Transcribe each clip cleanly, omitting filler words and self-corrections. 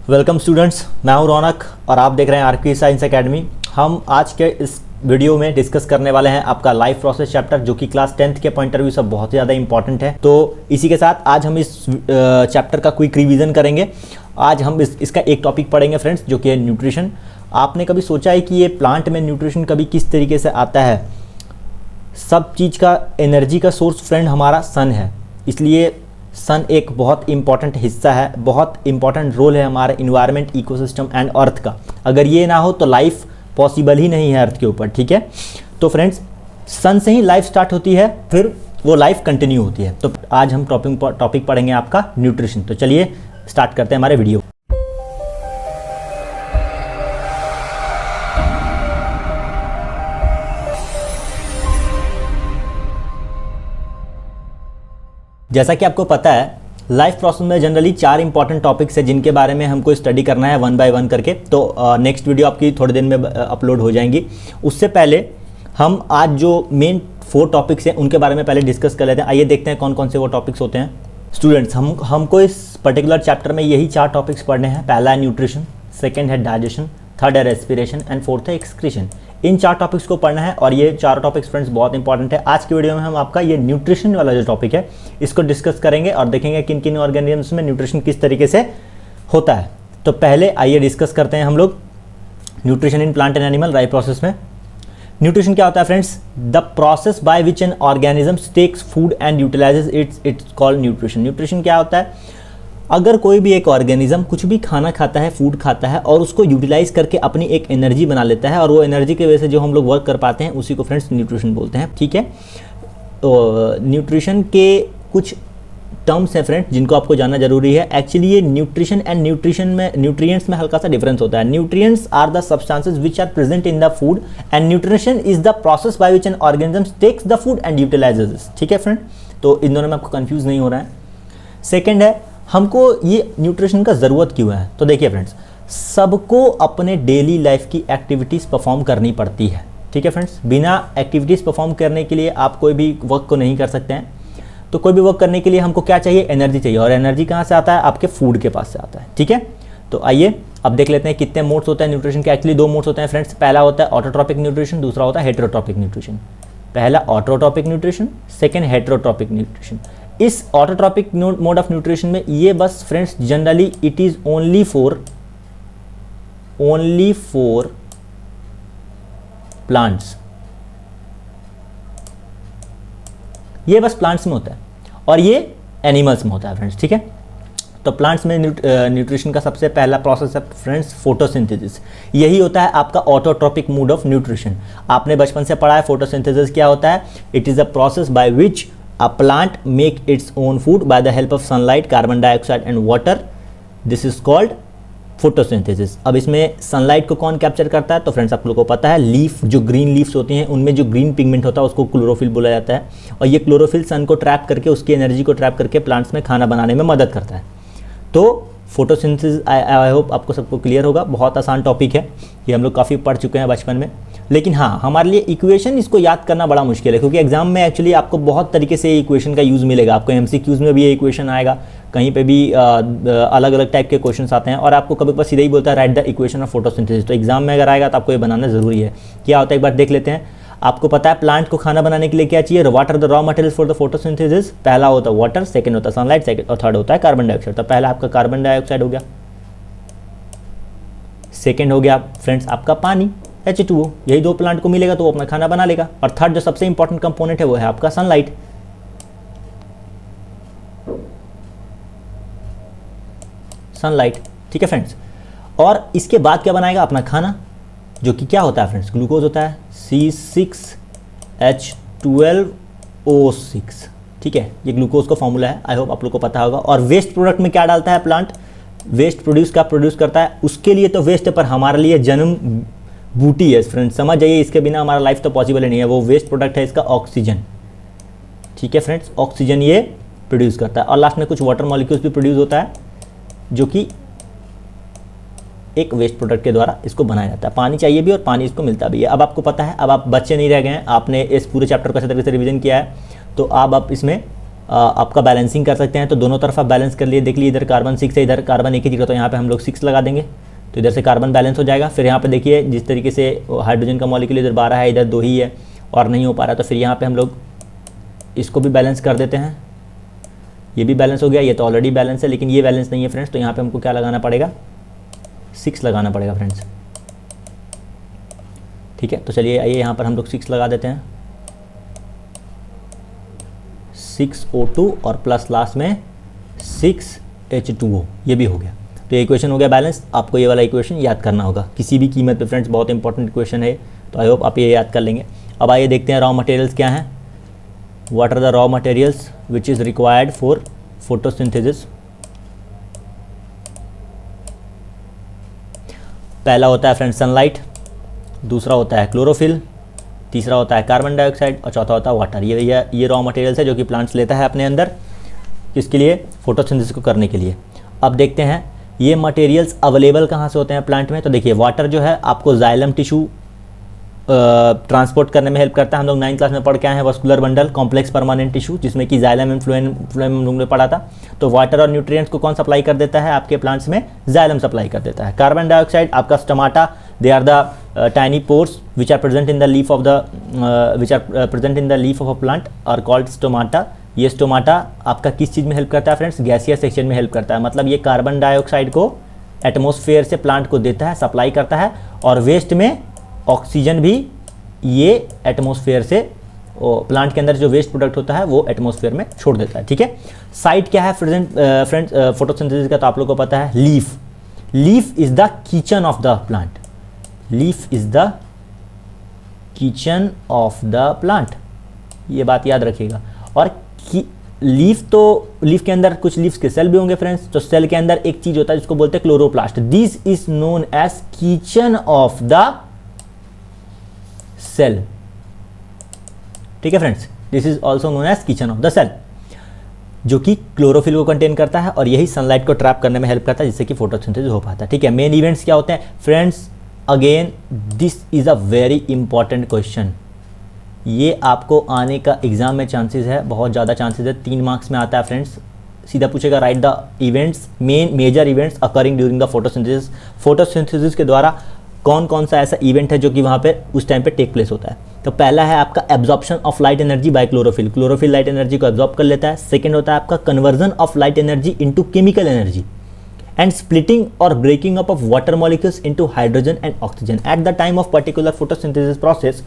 Welcome students, मैं हूं रौनक और आप देख रहे हैं आरके साइंस एकेडमी। हम आज के इस वीडियो में डिस्कस करने वाले हैं आपका लाइफ प्रोसेस चैप्टर, जो कि क्लास 10th के पॉइंट ऑफ व्यू से बहुत ज़्यादा इंपॉर्टेंट है। तो इसी के साथ आज हम इस चैप्टर का क्विक रिवीजन करेंगे। आज हम इसका एक टॉपिक पढ़ेंगे फ्रेंड्स, जो कि है न्यूट्रिशन। आपने कभी सोचा है कि ये प्लांट में न्यूट्रिशन कभी किस तरीके से आता है? सब चीज़ का एनर्जी का सोर्स फ्रेंड हमारा सन है, इसलिए सन एक बहुत इंपॉर्टेंट हिस्सा है, बहुत इंपॉर्टेंट रोल है हमारे इन्वायरमेंट, इकोसिस्टम एंड अर्थ का। अगर ये ना हो तो लाइफ पॉसिबल ही नहीं है अर्थ के ऊपर, ठीक है। तो फ्रेंड्स, सन से ही लाइफ स्टार्ट होती है, फिर वो लाइफ कंटिन्यू होती है। तो आज हम टॉपिक पढ़ेंगे आपका न्यूट्रिशन। तो चलिए स्टार्ट करते हैं हमारे वीडियो। जैसा कि आपको पता है, लाइफ प्रोसेस में जनरली 4 इंपॉर्टेंट टॉपिक्स है जिनके बारे में हमको स्टडी करना है 1 बाय 1 करके। तो नेक्स्ट वीडियो आपकी थोड़े दिन में अपलोड हो जाएंगी। उससे पहले हम आज जो मेन 4 टॉपिक्स हैं उनके बारे में पहले डिस्कस कर लेते हैं। आइए देखते हैं कौन कौन से वो टॉपिक्स होते हैं। स्टूडेंट्स, हमको इस पर्टिकुलर चैप्टर में यही 4 टॉपिक्स पढ़ने हैं। पहला है न्यूट्रिशन, सेकेंड है डाइजेशन, थर्ड है रेस्पिरेशन एंड फोर्थ है एक्सक्रीशन। इन 4 टॉपिक्स को पढ़ना है और ये 4 टॉपिक्स फ्रेंड्स बहुत इंपॉर्टेंट है। आज की वीडियो में हम आपका ये न्यूट्रिशन वाला जो टॉपिक है इसको डिस्कस करेंगे और देखेंगे किन किन ऑर्गेनिजम्स में न्यूट्रिशन किस तरीके से होता है। तो पहले आइए डिस्कस करते हैं हम लोग nutrition in plant and animal life process में। न्यूट्रिशन क्या होता है friends? The process by which an organism takes food and utilises it's called nutrition. Nutrition क्या होता है? अगर कोई भी एक ऑर्गेनिज्म कुछ भी खाना खाता है, फूड खाता है और उसको यूटिलाइज करके अपनी एक एनर्जी बना लेता है और वो एनर्जी की वजह से जो हम लोग वर्क कर पाते हैं उसी को फ्रेंड्स न्यूट्रिशन बोलते हैं, ठीक है। तो न्यूट्रिशन के कुछ टर्म्स हैं फ्रेंड्स जिनको आपको जानना जरूरी है। एक्चुअली ये न्यूट्रिशन एंड न्यूट्रिएंट्स में हल्का सा डिफरेंस होता है। Nutrients are the substances which are present in the food and nutrition is the process by which an organism takes the food and utilises this, ठीक है फ्रेंड। तो इन दोनों में आपको कंफ्यूज नहीं हो रहा है। सेकेंड है, हमको ये न्यूट्रिशन का ज़रूरत क्यों है? तो देखिए फ्रेंड्स, सबको अपने डेली लाइफ की एक्टिविटीज़ परफॉर्म करनी पड़ती है, ठीक है फ्रेंड्स। बिना एक्टिविटीज़ परफॉर्म करने के लिए आप कोई भी वर्क को नहीं कर सकते हैं। तो कोई भी वर्क करने के लिए हमको क्या चाहिए? एनर्जी चाहिए। और एनर्जी कहाँ से आता है? आपके फूड के पास से आता है, ठीक है। तो आइए अब देख लेते हैं कितने मोड्स होते हैं न्यूट्रिशन के। एक्चुअली 2 मोड्स होते हैं फ्रेंड्स। पहला होता है ऑटोट्रॉपिक न्यूट्रिशन, दूसरा होता है हेटेरोट्रॉपिक न्यूट्रिशन। पहला autotrophic nutrition, second heterotrophic nutrition. इस ऑटोट्रॉपिक मोड ऑफ न्यूट्रिशन में ये बस friends generally it is only for plants. ये बस प्लांट्स में होता है और ये एनिमल्स में होता है फ्रेंड्स, ठीक है। तो प्लांट्स में न्यूट्रिशन का सबसे पहला प्रोसेस है फ्रेंड्स फोटोसिंथेसिस। यही होता है आपका ऑटोट्रॉपिक मोड ऑफ न्यूट्रिशन। आपने बचपन से पढ़ा है फोटोसिंथेसिस क्या होता है। It is a process by which a plant make its own food by the help of sunlight, carbon dioxide and water. This is called photosynthesis. अब इसमें सनलाइट को कौन कैप्चर करता है? तो फ्रेंड्स आप लोगों को पता है, लीफ, जो ग्रीन लीव्स होती हैं उनमें जो ग्रीन पिगमेंट होता है उसको क्लोरोफिल बोला जाता है। और ये क्लोरोफिल सन को ट्रैप करके, उसकी एनर्जी को ट्रैप करके प्लांट्स में खाना बनाने में मदद करता है। तो फोटोसिंथेसिस आई होप आपको सबको क्लियर होगा। बहुत आसान टॉपिक है, ये हम लोग काफ़ी पढ़ चुके हैं बचपन में। लेकिन हाँ, हमारे लिए इक्वेशन इसको याद करना बड़ा मुश्किल है, क्योंकि एग्जाम में एक्चुअली आपको बहुत तरीके से इक्वेशन का यूज़ मिलेगा। आपको एमसीक्यूज़ में भी ये इक्वेशन आएगा, कहीं पे भी अलग अलग टाइप के क्वेश्चंस आते हैं और आपको कभी कभी सीधा ही बोलता है right the equation of photosynthesis. तो एग्जाम में अगर आएगा तो आपको ये बनाना ज़रूरी है। क्या होता है एक बार देख लेते हैं। आपको पता है प्लांट को खाना बनाने के लिए क्या चाहिए? What are the raw materials for the photosynthesis? पहला होता है वाटर, सेकेंड होता है सनलाइट, सेकेंड और थर्ड होता है कार्बन डाइऑक्साइड। तो पहला आपका कार्बन डाइऑक्साइड हो गया, सेकेंड हो गया फ्रेंड्स आपका पानी H2O। यही 2 प्लांट को मिलेगा तो वो अपना खाना बना लेगा। और थर्ड जो सबसे इंपॉर्टेंट कंपोनेंट है वो है आपका सनलाइट। ठीक है फ्रेंड्स। और इसके बाद क्या बनाएगा? अपना खाना, जो कि क्या होता है फ्रेंड्स? ग्लूकोज होता है, C6H12O6, ठीक है। ये ग्लूकोज का फॉर्मूला है, आई होप आप लोग को पता होगा। और वेस्ट प्रोडक्ट में क्या डालता है प्लांट? वेस्ट प्रोड्यूस करता है। उसके लिए तो वेस्ट है, पर हमारे लिए जन्म बूटी है फ्रेंड्स, समझ जाइए। इसके बिना हमारा लाइफ तो पॉसिबल ही नहीं है। वो वेस्ट प्रोडक्ट है इसका ऑक्सीजन, ठीक है फ्रेंड्स। ऑक्सीजन ये प्रोड्यूस करता है और लास्ट में कुछ वाटर मॉलिक्यूल्स भी प्रोड्यूस होता है, जो कि एक वेस्ट प्रोडक्ट के द्वारा इसको बनाया जाता है। पानी चाहिए भी और पानी इसको मिलता भी है। अब आपको पता है, अब आप बच्चे नहीं रह गए हैं, आपने इस पूरे चैप्टर को अच्छे तरीके से रिवीजन किया है। तो अब आप इसमें आपका बैलेंसिंग कर सकते हैं। तो दोनों तरफ आप बैलेंस कर लिए, देख लिए इधर कार्बन 6 है, इधर कार्बन 1 ही दिख रहा, तो यहाँ पे हम लोग 6 लगा देंगे, तो इधर से कार्बन बैलेंस हो जाएगा। फिर यहाँ पे देखिए जिस तरीके से हाइड्रोजन का मॉलिक्यूल इधर 12 है, इधर 2 ही है और नहीं हो पा रहा, तो फिर यहाँ पे हम लोग इसको भी बैलेंस कर देते हैं। ये भी बैलेंस हो गया, ये तो ऑलरेडी बैलेंस है, लेकिन ये बैलेंस नहीं है फ्रेंड्स, तो यहाँ पे हमको क्या लगाना पड़ेगा, 6 लगाना पड़ेगा फ्रेंड्स। ठीक है, तो चलिए आइए यहाँ पर हम लोग 6 लगा देते हैं, 6O2 और प्लस लास्ट में 6H2O, ये भी हो गया। तो ये इक्वेशन हो गया बैलेंस। आपको ये वाला इक्वेशन याद करना होगा किसी भी कीमत पे फ्रेंड्स, बहुत इंपॉर्टेंट इक्वेशन है, तो आई होप आप ये याद कर लेंगे। अब आइए देखते हैं रॉ मटेरियल्स क्या हैं। What are the raw materials which is required for photosynthesis. पहला होता है फ्रेंड्स सनलाइट, दूसरा होता है क्लोरोफिल, तीसरा होता है कार्बन डाइऑक्साइड और चौथा होता है वाटर। ये रॉ मटेरियल्स है जो कि प्लांट्स लेता है अपने अंदर, किसके लिए, फोटोसिंथेसिस को करने के लिए। अब देखते हैं ये मटेरियल्स अवेलेबल कहाँ से होते हैं प्लांट में। तो देखिए वाटर जो है आपको जाइलम टिश्यू ट्रांसपोर्ट करने में हेल्प करता है। हम लोग 9th क्लास में पढ़ के आए हैं vascular bundle, complex permanent tissue, जिसमें कि जाइलम एंड फ्लोएम में पढ़ा था। तो वाटर और न्यूट्रिएंट्स को कौन सप्लाई कर देता है आपके प्लांट्स में, जाइलम सप्लाई कर देता है। कार्बन डाइऑक्साइड आपका stomata, they are the tiny pores which are present in the leaf of a plant are called stomata. ये स्टोमाटा आपका किस चीज़ में हेल्प करता है फ्रेंड्स, गैसियस सेक्शन में हेल्प करता है। मतलब ये कार्बन डाइऑक्साइड को एटमॉस्फेयर से प्लांट को देता है, सप्लाई करता है, और वेस्ट में ऑक्सीजन भी ये एटमॉस्फेयर से प्लांट के अंदर जो वेस्ट प्रोडक्ट होता है वो एटमॉस्फेयर में छोड़ देता है। ठीक है, साइट क्या है फ्रेंड्स फोटोसिंथेसिस का, तो आप लोगों को पता है leaf. Leaf is the kitchen of the plant, leaf is the kitchen of the plant, ये बात याद रखिएगा। और लीफ के अंदर कुछ लीव्स के सेल भी होंगे फ्रेंड्स, तो सेल के अंदर एक चीज होता है जिसको बोलते हैं chloroplast. This is known as kitchen of the cell. ठीक है friends, this is also known as kitchen of the cell, जो कि क्लोरोफिल को कंटेन करता है और यही सनलाइट को ट्रैप करने में हेल्प करता है, जिससे कि फोटोसिंथेसिस हो पाता है। ठीक है, मेन इवेंट्स क्या होते हैं friends, again this is a very important question. ये आपको आने का एग्जाम में चांसेस है, बहुत ज़्यादा चांसेस है, 3 मार्क्स में आता है फ्रेंड्स। सीधा पूछेगा write the events, major events occurring during the photosynthesis. Photosynthesis के द्वारा कौन कौन सा ऐसा इवेंट है जो कि वहाँ पे उस टाइम पे टेक प्लेस होता है। तो पहला है आपका absorption of light energy by chlorophyll, chlorophyll light energy को एब्जॉर्ब कर लेता है। सेकंड होता है आपका conversion of light energy into chemical energy and splitting or breaking up of water molecules into hydrogen and oxygen at the time of particular photosynthesis process.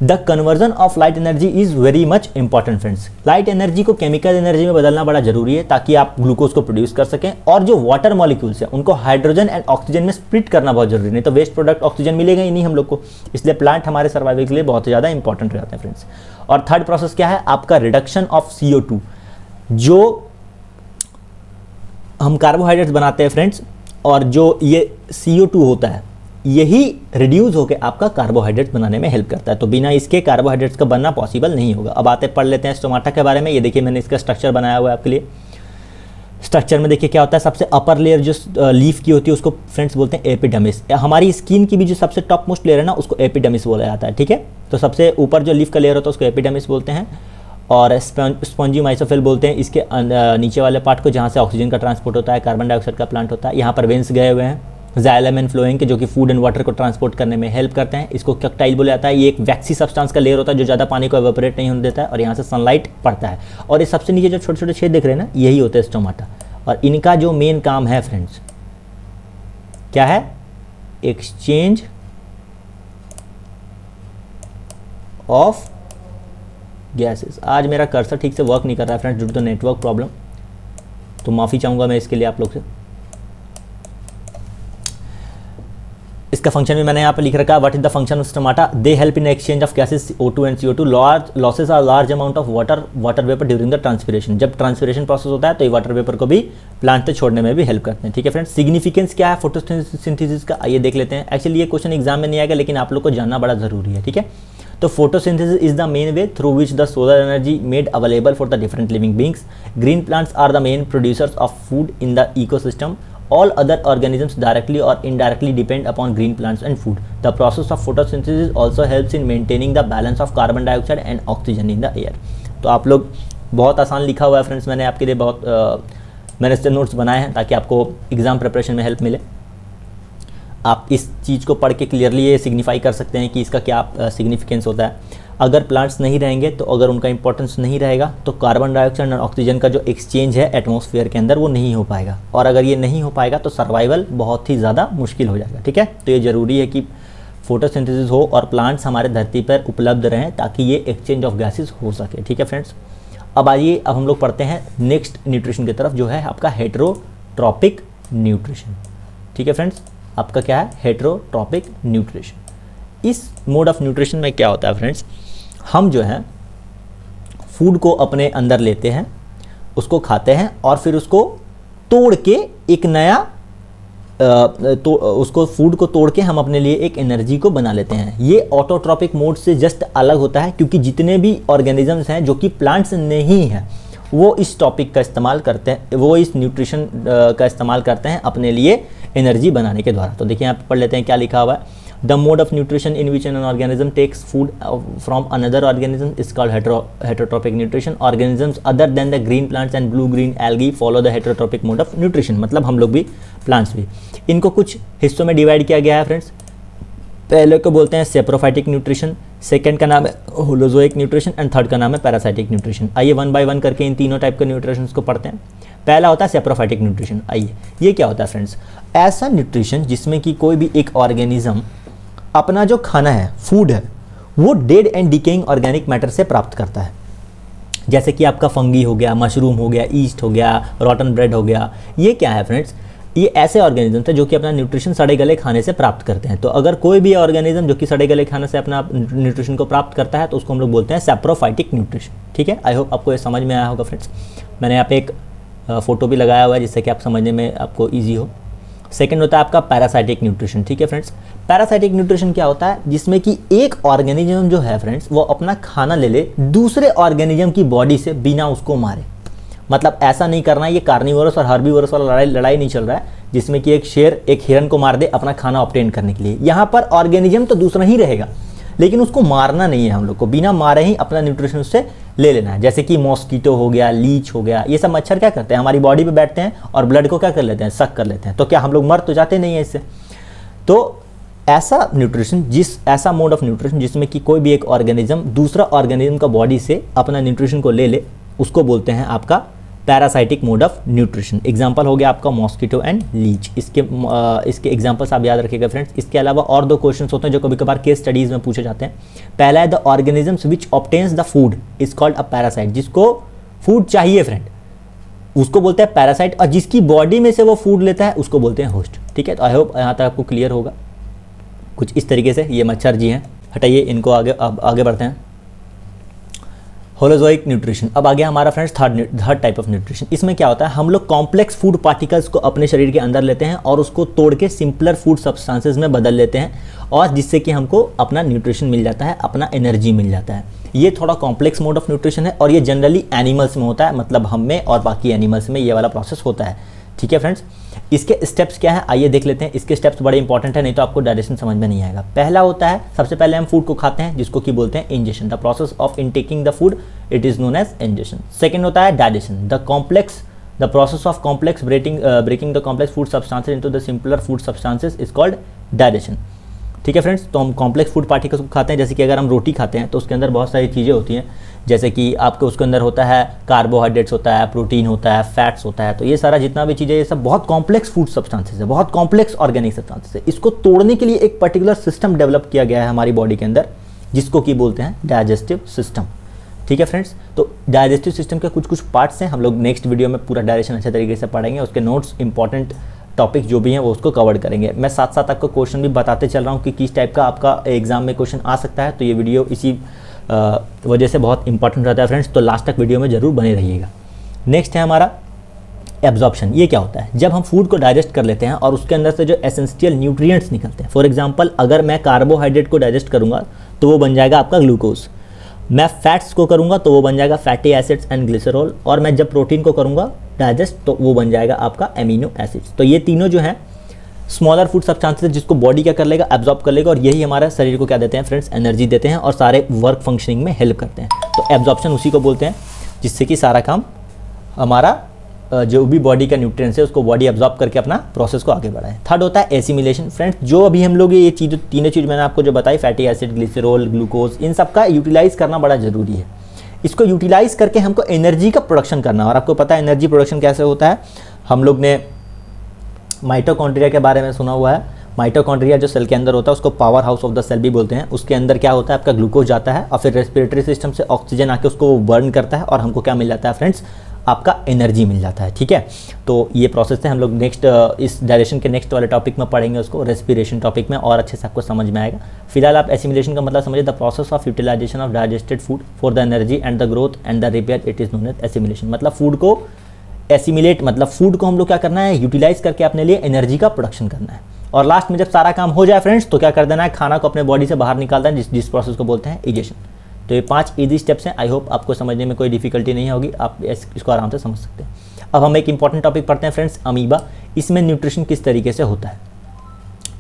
The conversion of light energy is very much important friends. Light energy को chemical energy में बदलना बड़ा जरूरी है ताकि आप glucose को produce कर सकें, और जो वाटर मॉलिक्यूल्स हैं उनको हाइड्रोजन एंड ऑक्सीजन में स्प्लिट करना बहुत जरूरी है, नहीं तो वेस्ट प्रोडक्ट ऑक्सीजन मिलेगा ही नहीं हम लोग को। इसलिए प्लांट हमारे सर्वाइवल के लिए बहुत ज़्यादा इंपॉर्टेंट रहते हैं फ्रेंड्स। और थर्ड प्रोसेस क्या है आपका, रिडक्शन ऑफ CO2। जो हम कार्बोहाइड्रेट्स बनाते हैं फ्रेंड्स, और जो ये CO2 होता है यही रिड्यूस होकर आपका कार्बोहाइड्रेट्स बनाने में हेल्प करता है। तो बिना इसके कार्बोहाइड्रेट्स का बनना पॉसिबल नहीं होगा। अब आते पढ़ लेते हैं स्टोमाटा के बारे में। ये देखिए मैंने इसका स्ट्रक्चर बनाया हुआ है आपके लिए। स्ट्रक्चर में देखिए क्या होता है, सबसे अपर लेयर जो लीफ की होती है उसको फ्रेंड्स बोलते हैं एपिडर्मिस। हमारी स्किन की भी जो सबसे टॉप मोस्ट लेयर है ना उसको एपिडर्मिस बोला जाता है। ठीक है, तो सबसे ऊपर जो लीफ का लेयर होता है उसको एपिडर्मिस बोलते हैं, और स्पॉन्जी माइसोफिल बोलते हैं इसके नीचे वाले पार्ट को, जहाँ से ऑक्सीजन का ट्रांसपोर्ट होता है, कार्बन डाइऑक्साइड का प्लांट होता है। यहाँ पर वेंस गए हुए हैं जाइलम एंड फ्लोएम के, जो कि फूड एंड वाटर को ट्रांसपोर्ट करने में हेल्प करते हैं। इसको डक्टाइल बोला जाता है। ये एक वैक्सी सब्सटेंस का लेयर होता है जो ज़्यादा पानी को एवेपोरेट नहीं होने देता है, और यहाँ से सनलाइट पड़ता है। और ये सबसे नीचे जो छोटे छोटे छेद दिख रहे हैं ना, यही होते हैं स्टोमाटा। और इनका जो मेन काम है फ्रेंड्स क्या है, एक्सचेंज ऑफ गैसेस। आज मेरा कर्सर ठीक से वर्क नहीं कर रहा है friends due to network problem, तो माफ़ी चाहूँगा मैं इसके लिए आप लोग से। इसका फंक्शन भी मैंने यहाँ पे लिख रखा है। What is the function of stomata, they help in exchange of gases O2 and CO2, losses are large amount of water vapour during the transpiration. जब ट्रांसपिरेशन प्रोसेस होता है तो ये वाटर वेपर को भी प्लांट से छोड़ने में भी हेल्प करते हैं। ठीक है फ्रेंड्स, सिग्निफिकेंस क्या है फोटोसिंथेसिस का, आइए देख लेते हैं। एक्चुअली ये क्वेश्चन एग्जाम में नहीं आएगा, लेकिन आप लोग को जानना बड़ा जरूरी है। ठीक है, तो photosynthesis is the main way through which the solar energy made available for the different living beings. Green plants are the main producers of food in the ecosystem. All other organisms directly or indirectly depend upon green plants and food. The process of photosynthesis also helps in maintaining the balance of carbon dioxide and oxygen in the air. तो आप लोग बहुत आसान लिखा हुआ है friends, मैंने आपके लिए मैंने इससे नोट्स बनाए हैं ताकि आपको एग्ज़ाम प्रिपरेशन में हेल्प मिले। आप इस चीज़ को पढ़ के क्लियरली ये सिग्निफाई कर सकते हैं कि इसका क्या सिग्निफिकेंस होता है। अगर प्लांट्स नहीं रहेंगे तो अगर उनका इंपॉर्टेंस नहीं रहेगा तो कार्बन डाइऑक्साइड और ऑक्सीजन का जो एक्सचेंज है एटमॉस्फेयर के अंदर वो नहीं हो पाएगा, और अगर ये नहीं हो पाएगा तो सर्वाइवल बहुत ही ज़्यादा मुश्किल हो जाएगा। ठीक है, तो ये ज़रूरी है कि फोटोसिंथेसिस हो और प्लांट्स हमारे धरती पर उपलब्ध रहें ताकि ये एक्सचेंज ऑफ गैसेस हो सके। ठीक है फ्रेंड्स, अब आइए अब हम लोग पढ़ते हैं नेक्स्ट न्यूट्रिशन की तरफ, जो है आपका हेटेरोट्रॉपिक न्यूट्रिशन। ठीक है फ्रेंड्स, आपका क्या है, हेटेरोट्रॉपिक न्यूट्रिशन। इस मोड ऑफ न्यूट्रिशन में क्या होता है फ्रेंड्स, हम जो है फूड को अपने अंदर लेते हैं, उसको खाते हैं और फिर उसको तोड़ के एक नया तो उसको फूड को तोड़ के हम अपने लिए एक एनर्जी को बना लेते हैं। ये ऑटोट्रॉपिक मोड से जस्ट अलग होता है, क्योंकि जितने भी ऑर्गेनिजम्स हैं जो कि प्लांट्स नहीं हैं वो इस टॉपिक का इस्तेमाल करते हैं, वो इस न्यूट्रिशन का इस्तेमाल करते हैं अपने लिए एनर्जी बनाने के द्वारा। तो देखिए यहाँ पे पढ़ लेते हैं क्या लिखा हुआ है। The mode of nutrition in which an organism takes food from another organism is called heterotrophic nutrition. Organisms other than the green plants and blue green algae follow the heterotrophic mode of nutrition. मतलब हम लोग भी, plants भी। इनको कुछ हिस्सों में divide किया गया है फ्रेंड्स। पहले को बोलते हैं सेप्रोफाइटिक न्यूट्रिशन, सेकंड का नाम है होलोजोइक न्यूट्रिशन एंड थर्ड का नाम है पैरासाइटिक न्यूट्रिशन। आइए वन बाय वन करके इन तीनों टाइप के न्यूट्रिशन को पढ़ते हैं। पहला होता है सेप्रोफाइटिक न्यूट्रिशन। आइए, ये क्या होता है फ्रेंड्स, ऐसा न्यूट्रिशन जिसमें कि कोई भी एक ऑर्गेनिज्म अपना जो खाना है, फूड है, वो dead and decaying organic matter से प्राप्त करता है। जैसे कि आपका फंगी हो गया, मशरूम हो गया, ईस्ट हो गया, रॉटन ब्रेड हो गया। ये क्या है फ्रेंड्स, ये ऐसे ऑर्गेनिज्म थे जो कि अपना न्यूट्रिशन सड़े गले खाने से प्राप्त करते हैं। तो अगर कोई भी ऑर्गेनिज्म जो कि सड़े गले खाने से अपना न्यूट्रिशन को प्राप्त करता है तो उसको हम लोग बोलते हैं सेप्रोफाइटिक न्यूट्रिशन। ठीक है, आई होप आपको ये समझ में आया होगा फ्रेंड्स। मैंने यहाँ पे एक फोटो भी लगाया हुआ है जिससे कि आप समझने में आपको ईजी हो। सेकंड होता है आपका पैरासाइटिक न्यूट्रिशन। ठीक है फ्रेंड्स, पैरासाइटिक न्यूट्रिशन क्या होता है, जिसमें कि एक ऑर्गेनिज्म जो है फ्रेंड्स वो अपना खाना ले ले दूसरे ऑर्गेनिज्म की बॉडी से बिना उसको मारे। मतलब ऐसा नहीं करना है, ये कार्निवोरस और हर्बीवोरस वाला लड़ाई नहीं चल रहा है जिसमें कि एक शेर एक हिरन को मार दे अपना खाना ऑब्टेन करने के लिए। यहाँ पर ऑर्गेनिज्म तो दूसरा ही रहेगा, लेकिन उसको मारना नहीं है, हम लोग को बिना मारे ही अपना न्यूट्रिशन उससे ले लेना है। जैसे कि मॉस्कीटो हो गया, लीच हो गया, ये सब मच्छर क्या करते हैं, हमारी बॉडी पे बैठते हैं और ब्लड को क्या कर लेते हैं, सक कर लेते हैं। तो क्या हम लोग मर तो जाते नहीं है इससे। तो ऐसा न्यूट्रिशन, ऐसा मोड ऑफ न्यूट्रिशन जिसमें कि कोई भी एक ऑर्गेनिज्म दूसरा ऑर्गेनिज्म का बॉडी से अपना न्यूट्रिशन को ले ले, उसको बोलते हैं आपका parasitic mode of nutrition. Example हो गया आपका मॉस्किटो एंड लीच। इसके एग्जांपल्स आप याद रखिएगा फ्रेंड्स। इसके अलावा और दो क्वेश्चंस होते हैं जो कभी कभार केस स्टडीज में पूछे जाते हैं। पहला है the organisms which obtains the food is called a parasite. जिसको फूड चाहिए फ्रेंड उसको बोलते हैं पैरासाइट, और जिसकी बॉडी में से वो फूड लेता है उसको बोलते हैं होस्ट। ठीक है, तो आई होप यहाँ तक आपको क्लियर होगा। कुछ इस तरीके से ये मच्छर जी हैं, हटाइए इनको, आगे बढ़ते हैं। Holozoic nutrition. अब आ गया हमारा friends third type of nutrition. इसमें क्या होता है, हम लोग कॉम्प्लेक्स फूड पार्टिकल्स को अपने शरीर के अंदर लेते हैं और उसको तोड़ के सिंपलर फूड सब्सटेंसेस में बदल लेते हैं, और जिससे कि हमको अपना न्यूट्रिशन मिल जाता है, अपना एनर्जी मिल जाता है। ये थोड़ा कॉम्प्लेक्स मोड ऑफ न्यूट्रिशन है और ये जनरली एनिमल्स में होता है, मतलब हम में और बाकी एनिमल्स में ये वाला प्रोसेस होता है। ठीक है फ्रेंड्स, इसके स्टेप्स क्या है आइए देख लेते हैं। इसके स्टेप्स बड़े इंपॉर्टेंट है, नहीं तो आपको डाइजेशन समझ में नहीं आएगा। पहला होता है, सबसे पहले हम फूड को खाते हैं जिसको कि बोलते हैं ingestion. The process of intaking the food it is known as ingestion. Second होता है digestion. The process of complex breaking the complex food substances into the simpler food substances is called digestion. ठीक है friends, तो हम complex food particles को खाते हैं। जैसे कि अगर हम रोटी खाते हैं तो उसके अंदर बहुत सारी चीज़ें होती हैं, जैसे कि आपके उसके अंदर होता है कार्बोहाइड्रेट्स होता है, प्रोटीन होता है, फैट्स होता है। तो ये सारा जितना भी चीज़ें, ये सब बहुत कॉम्प्लेक्स फूड सब्सटेंसेस है, बहुत कॉम्प्लेक्स ऑर्गेनिक सब्सटेंसेस है। इसको तोड़ने के लिए एक पर्टिकुलर सिस्टम डेवलप किया गया है हमारी बॉडी के अंदर, जिसको कि बोलते हैं डाइजेस्टिव सिस्टम। ठीक है फ्रेंड्स, तो डाइजेस्टिव सिस्टम के कुछ पार्ट्स हैं, हम लोग नेक्स्ट वीडियो में पूरा डायरेक्शन अच्छे तरीके से पढ़ेंगे। उसके नोट्स, इंपॉर्टेंट टॉपिक जो भी हैं वो उसको कवर करेंगे। मैं साथ साथ आपको क्वेश्चन भी बताते चल रहा हूँ कि किस टाइप का आपका एग्जाम में क्वेश्चन आ सकता है। तो ये वीडियो इसी वजह से बहुत इंपॉर्टेंट रहता है फ्रेंड्स, तो लास्ट तक वीडियो में जरूर बने रहिएगा। नेक्स्ट है हमारा एब्जॉर्प्शन। ये क्या होता है, जब हम फूड को डाइजेस्ट कर लेते हैं और उसके अंदर से जो एसेंशियल न्यूट्रिएंट्स निकलते हैं। फॉर एग्जांपल, अगर मैं कार्बोहाइड्रेट को डाइजेस्ट करूंगा तो वो बन जाएगा आपका ग्लूकोज। मैं फैट्स को करूंगा तो वो बन जाएगा फैटी एसिड्स एंड ग्लिसरॉल, और मैं जब प्रोटीन को करूंगा डाइजेस्ट तो वो बन जाएगा आपका एमिनो एसिड्स। तो ये तीनों जो हैं स्मॉलर फूड सब्सटेंसेस जिसको बॉडी क्या कर लेगा, एब्जॉर्ब कर लेगा, और यही हमारा शरीर को क्या देते हैं फ्रेंड्स, एनर्जी देते हैं और सारे वर्क फंक्शनिंग में हेल्प करते हैं। तो एब्जॉर्प्शन उसी को बोलते हैं। जिससे कि सारा काम हमारा जो भी बॉडी का न्यूट्रिएंट्स है उसको बॉडी एब्जॉर्ब करके अपना प्रोसेस को आगे बढ़ाए। थर्ड होता है एसिमिलेशन। फ्रेंड्स, जो अभी हम लोग ये चीज़ तीनों चीज़ मैंने आपको जो बताई, फैटी एसिड, ग्लिसरॉल, ग्लूकोज, इन सब का यूटिलाइज करना बड़ा ज़रूरी है। इसको यूटिलाइज करके हमको एनर्जी का प्रोडक्शन करना है। और आपको पता है एनर्जी प्रोडक्शन कैसे होता है, हम लोग ने माइटोकॉन्ड्रिया के बारे में सुना हुआ है। माइटोकॉन्ड्रिया जो सेल के अंदर होता है उसको power house of the cell भी बोलते हैं। उसके अंदर क्या होता है, आपका ग्लूकोज जाता है और फिर रेस्पिरेटरी सिस्टम से ऑक्सीजन आके उसको बर्न करता है और हमको क्या मिल जाता है फ्रेंड्स, आपका एनर्जी मिल जाता है। ठीक है, तो ये प्रोसेस है। हम लोग नेक्स्ट इस डायरेक्शन के नेक्स्ट वाले टॉपिक में पढ़ेंगे उसको, रेस्पिरेशन टॉपिक में, और अच्छे से आपको समझ में आएगा। फिलहाल आप एसिमिलेशन का मतलब समझिए, the process of utilisation of digested food for the energy and the growth and the repair, it is known as assimilation. मतलब फूड को एसिमिलेट, मतलब फूड को हम लोग क्या करना है, यूटिलाइज करके अपने लिए एनर्जी का प्रोडक्शन करना है। और लास्ट में जब सारा काम हो जाए फ्रेंड्स, तो क्या कर देना है, खाना को अपने बॉडी से बाहर निकालना है, जिस प्रोसेस को बोलते हैं इजेशन। तो ये 5 इजी स्टेप्स हैं। आई होप आपको समझने में कोई डिफिकल्टी नहीं होगी, आप इसको आराम से समझ सकते हैं। अब हम एक इंपॉर्टेंट टॉपिक पढ़ते हैं फ्रेंड्स, अमीबा। इसमें न्यूट्रिशन किस तरीके से होता है।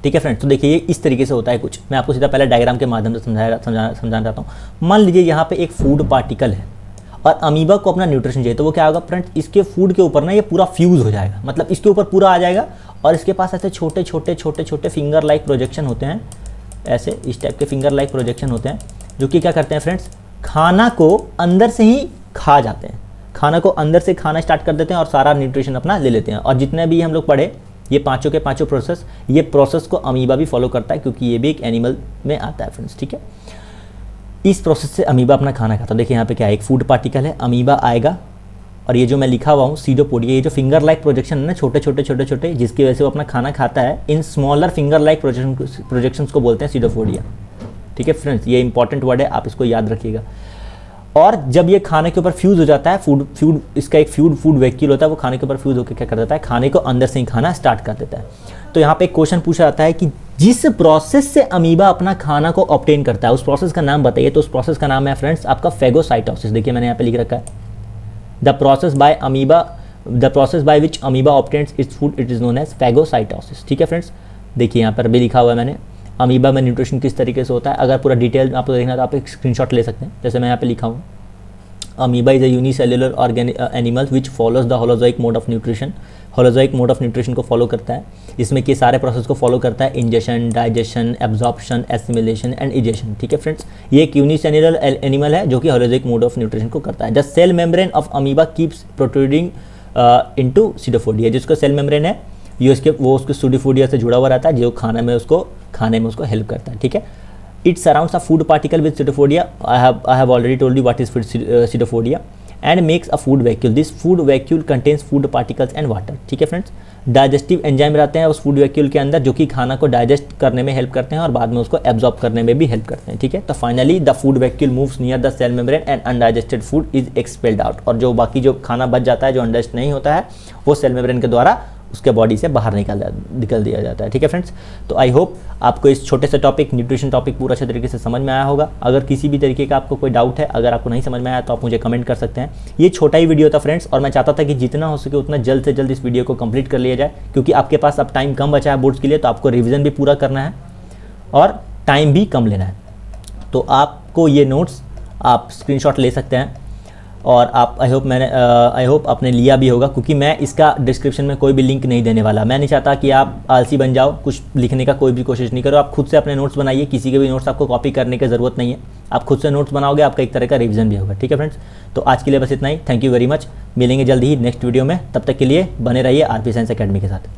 ठीक है फ्रेंड्स, तो देखिए ये इस तरीके से होता है कुछ। मैं आपको सीधा पहले डायग्राम के माध्यम से समझाना चाहता हूँ। मान लीजिए यहाँ पे एक फूड पार्टिकल है और अमीबा को अपना न्यूट्रिशन चाहिए, तो वो क्या होगा फ्रेंड्स, इसके फूड के ऊपर ना ये पूरा फ्यूज़ हो जाएगा, मतलब इसके ऊपर पूरा आ जाएगा। और इसके पास ऐसे छोटे छोटे फिंगर लाइक प्रोजेक्शन होते हैं, ऐसे इस टाइप के फिंगर लाइक प्रोजेक्शन होते हैं, जो कि क्या करते हैं फ्रेंड्स, खाना को अंदर से ही खा जाते हैं। खाना को अंदर से खाना स्टार्ट कर देते हैं और सारा न्यूट्रिशन अपना ले लेते हैं। और जितने भी हम लोग पढ़े ये पांचों के पांचों प्रोसेस, ये प्रोसेस को अमीबा भी फॉलो करता है, क्योंकि ये भी एक एनिमल में आता है फ्रेंड्स। ठीक है, इस प्रोसेस से अमीबा अपना खाना खाता है। देखिए यहाँ पे क्या है, एक फूड पार्टिकल है, अमीबा आएगा और ये जो मैं लिखा हुआ हूँ सीडोपोडिया, ये जो फिंगर लाइक प्रोजेक्शन है ना, छोटे छोटे जिसकी वजह से वो अपना खाना खाता है, in smaller finger like projections को बोलते हैं सीडोपोडिया। ठीक है फ्रेंड्स, ये इंपॉर्टेंट वर्ड है, आप इसको याद रखिएगा। और जब ये खाने के ऊपर फ्यूज़ हो जाता है, फूड इसका एक फूड वैक्यूल होता है, वो खाने के ऊपर फ्यूज़ होकर क्या कर देता है, खाने को अंदर से ही खाना स्टार्ट कर देता है। तो यहाँ पे एक क्वेश्चन पूछा जाता है कि जिस प्रोसेस से अमीबा अपना खाना को ऑब्टेन करता है, उस प्रोसेस का नाम बताइए। तो उस प्रोसेस का नाम है फ्रेंड्स आपका फेगोसाइटोसिस। देखिए मैंने यहाँ पे लिख रखा है, the process by which amoeba obtains its food, it is known as phagocytosis. ठीक है फ्रेंड्स, देखिए यहाँ पर भी लिखा हुआ है मैंने, अमीबा में न्यूट्रिशन किस तरीके से होता है। अगर पूरा डिटेल आपको देखना है तो आप एक स्क्रीनशॉट ले सकते हैं, जैसे मैं यहाँ पे लिखा हूँ, amoeba is a unicellular animal which follows the holozoic mode of nutrition. Holozoic mode of nutrition को फॉलो करता है, इसमें कि सारे प्रोसेस को फॉलो करता है, ingestion, digestion, absorption, assimilation and egestion. ठीक है फ्रेंड्स, ये एक यूनिसेल्युलर एनिमल है जो कि होलोजोइक मोड ऑफ न्यूट्रिशन को करता है। The cell membrane of amoeba keeps protruding into pseudopodia. जिसको सेल मेम्ब्रेन है ये उसके सीडोफोडिया से जुड़ा हुआ रहता है, जो खाने में उसको हेल्प करता है। ठीक है, it surrounds a food particle with pseudopodia. I have already told you what is pseudopodia, and makes a food vacuole. This food vacuole contains food particles and water. ठीक है फ्रेंड्स, डाइजेस्टिव एंजाइम रहते हैं उस food vacuole के अंदर, जो कि खाना को डाइजेस्ट करने में हेल्प करते हैं और बाद में उसको एब्जॉर्ब करने में भी हेल्प करते हैं। ठीक है, तो finally the food vacuole moves near the cell membrane and undigested food is expelled out. और जो बाकी जो खाना बच जाता है, जो अनडाइजेस्ट नहीं होता है, वो सेल मेम्ब्रेन के द्वारा उसके बॉडी से बाहर निकल दिया जाता है। ठीक है फ्रेंड्स, तो आई होप आपको इस छोटे से टॉपिक, न्यूट्रिशन टॉपिक पूरा अच्छे तरीके से समझ में आया होगा। अगर किसी भी तरीके का आपको कोई डाउट है, अगर आपको नहीं समझ में आया तो आप मुझे कमेंट कर सकते हैं। ये छोटा ही वीडियो था फ्रेंड्स, और मैं चाहता था कि जितना हो सके उतना जल्द से जल्द इस वीडियो को कंप्लीट कर लिया जाए, क्योंकि आपके पास अब टाइम कम बचा है बोर्ड्स के लिए, तो आपको रिविजन भी पूरा करना है और टाइम भी कम लेना है। तो आपको ये नोट्स आप स्क्रीनशॉट ले सकते हैं, और आप आई होप आपने लिया भी होगा, क्योंकि मैं इसका डिस्क्रिप्शन में कोई भी लिंक नहीं देने वाला। मैं नहीं चाहता कि आप आलसी बन जाओ, कुछ लिखने का कोई भी कोशिश नहीं करो। आप खुद से अपने नोट्स बनाइए, किसी के भी नोट्स आपको कॉपी करने की ज़रूरत नहीं है। आप खुद से नोट्स बनाओगे, आपका एक तरह का रिवीजन भी होगा। ठीक है फ्रेंड्स, तो आज के लिए बस इतना ही। थैंक यू वेरी मच, मिलेंगे जल्दी ही नेक्स्ट वीडियो में। तब तक के लिए बने रहिए आरपी साइंस अकेडमी के साथ।